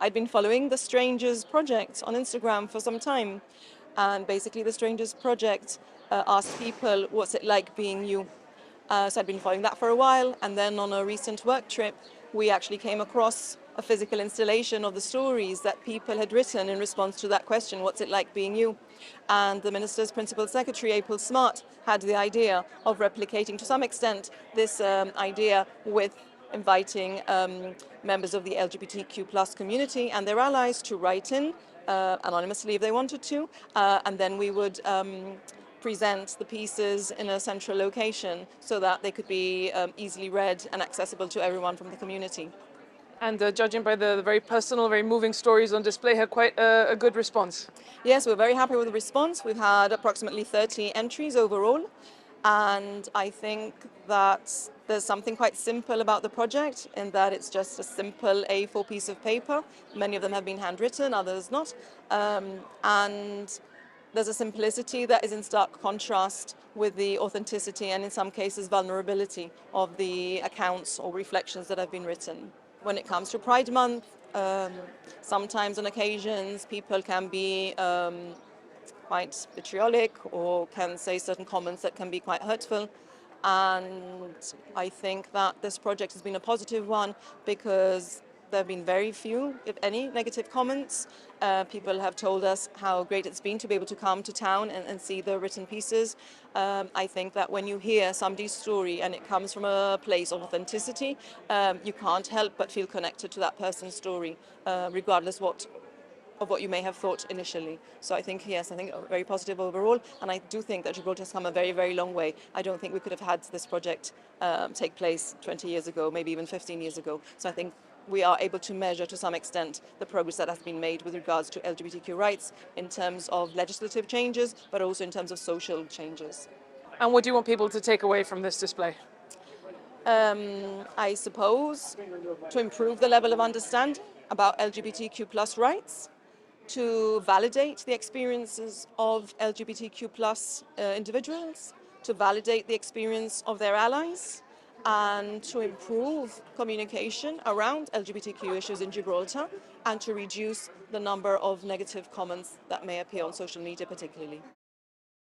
I'd been following the Strangers project on Instagram for some time, and basically the Strangers project asked people, what's it like being you? So I'd been following that for a while, and then on a recent work trip, we actually came across a physical installation of the stories that people had written in response to that question, what's it like being you? And the Minister's Principal Secretary, April Smart, had the idea of replicating to some extent this idea with inviting members of the LGBTQ plus community and their allies to write in anonymously if they wanted to, and then we would present the pieces in a central location so that they could be easily read and accessible to everyone from the community. And judging by the very personal, very moving stories on display, had quite a good response. Yes, we're very happy with the response. We've had approximately 30 entries overall, and I think that there's something quite simple about the project in that it's just a simple A4 piece of paper. Many of them have been handwritten, others not, and there's a simplicity that is in stark contrast with the authenticity and in some cases vulnerability of the accounts or reflections that have been written. When it comes to Pride Month, sometimes on occasions people can be quite vitriolic or can say certain comments that can be quite hurtful. And I think that this project has been a positive one because there have been very few, if any, negative comments. People have told us how great it's been to be able to come to town and see the written pieces. I think that when you hear somebody's story and it comes from a place of authenticity, you can't help but feel connected to that person's story, regardless of what you may have thought initially. So I think, yes, I think very positive overall, and I do think that Gibraltar has come a very, very long way. I don't think we could have had this project take place 20 years ago, maybe even 15 years ago. So I think we are able to measure to some extent the progress that has been made with regards to LGBTQ rights in terms of legislative changes, but also in terms of social changes. And what do you want people to take away from this display? I suppose to improve the level of understanding about LGBTQ plus rights, to validate the experiences of LGBTQ plus individuals, to validate the experience of their allies, and to improve communication around LGBTQ issues in Gibraltar, and to reduce the number of negative comments that may appear on social media particularly.